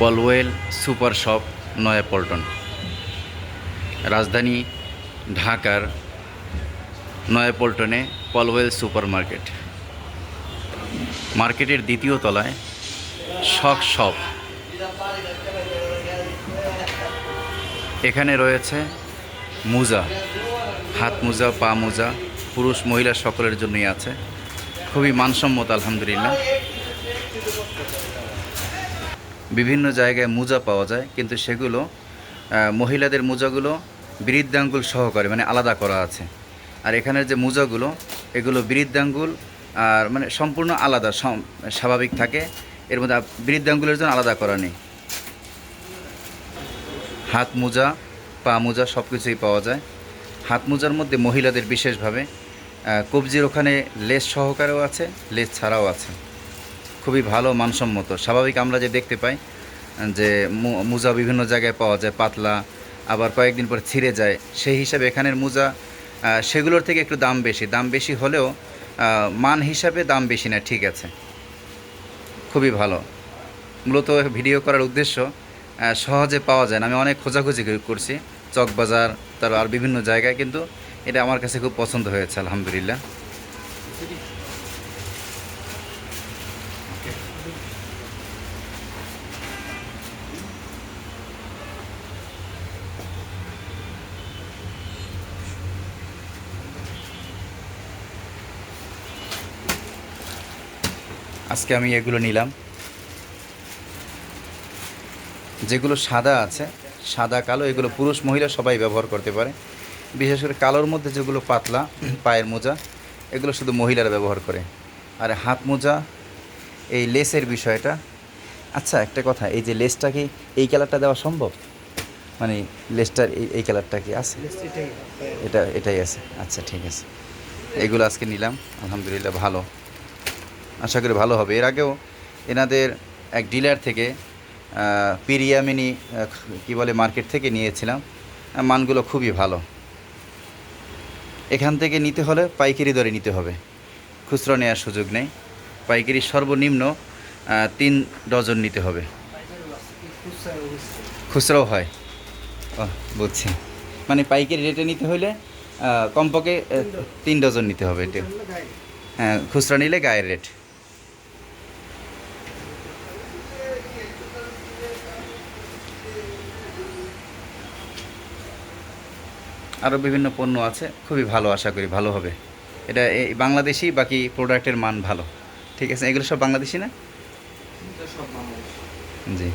Polwel super shop Naya Paltan, রাজধানী ঢাকার নয়াপল্টনে পলওয়েল সুপার মার্কেট। মার্কেটের দ্বিতীয় তলায় শখ শপ। এখানে রয়েছে মোজা, হাত মোজা, পা মোজা, পুরুষ মহিলা সকলের জন্যই আছে। খুবই মানসম্মত আলহামদুলিল্লাহ। বিভিন্ন জায়গায় মোজা পাওয়া যায়, কিন্তু সেগুলো মহিলাদের মোজাগুলো বৃদ্ধাঙ্গুল সহকারে মানে আলাদা করা আছে। আর এখানের যে মোজাগুলো এগুলো বৃদ্ধাঙ্গুল আর মানে সম্পূর্ণ আলাদা স্বাভাবিক থাকে, এর মধ্যে বৃদ্ধাঙ্গুলের জন্য আলাদা করা নেই। হাত মোজা, পা মোজা সব কিছুই পাওয়া যায়। হাত মোজার মধ্যে মহিলাদের বিশেষভাবে কবজির ওখানে লেস সহকারেও আছে, লেস ছাড়াও আছে। খুবই ভালো মানসম্মত। স্বাভাবিক আমরা যে দেখতে পাই যে মোজা বিভিন্ন জায়গায় পাওয়া যায় পাতলা, আবার কয়েকদিন পর ছিঁড়ে যায়, সেই হিসাবে এখানের মোজা সেগুলোর থেকে একটু দাম বেশি হলেও মান হিসাবে দাম বেশি না, ঠিক আছে, খুবই ভালো। মূলত ভিডিও করার উদ্দেশ্য সহজে পাওয়া যায় না। আমি অনেক খোঁজাখুঁজি করছি চকবাজার, তার আর বিভিন্ন জায়গায়, কিন্তু এটা আমার কাছে খুব পছন্দ হয়েছে আলহামদুলিল্লাহ। আজকে আমি এগুলো নিলাম। যেগুলো সাদা আছে, সাদা কালো, এগুলো পুরুষ মহিলা সবাই ব্যবহার করতে পারে। বিশেষ করে কালোর মধ্যে যেগুলো পাতলা পায়ের মোজা, এগুলো শুধু মহিলারা ব্যবহার করে। আর হাত মোজা, এই লেসের বিষয়টা, আচ্ছা একটা কথা, এই যে লেসটা কি এই কালারটা দেওয়া সম্ভব? মানে লেসটার এই কালারটা কি আছে? এটাই আছে, আচ্ছা ঠিক আছে। এগুলো আজকে নিলাম আলহামদুলিল্লাহ, ভালো, আশা করি ভালো হবে। এর আগেও এনাদের এক ডিলার থেকে পিরিয়ামিনি কী বলে মার্কেট থেকে নিয়েছিলাম, মানগুলো খুবই ভালো। এখান থেকে নিতে হলে পাইকারি দরে নিতে হবে, খুচরো নেওয়ার সুযোগ নেই। পাইকারি সর্বনিম্ন 3 ডজন নিতে হবে। খুচরাও হয়, বুঝছি। মানে পাইকারি রেটে নিতে হলে কমপক্ষে 3 ডজন নিতে হবে। এটা হ্যাঁ, খুচরা নিলে গায়ের রেট। আরও বিভিন্ন পণ্য আছে, খুবই ভালো, আশা করি ভালো হবে। এটা এই বাংলাদেশি, বাকি প্রোডাক্টের মান ভালো, ঠিক আছে। এগুলো সব বাংলাদেশি না? জি।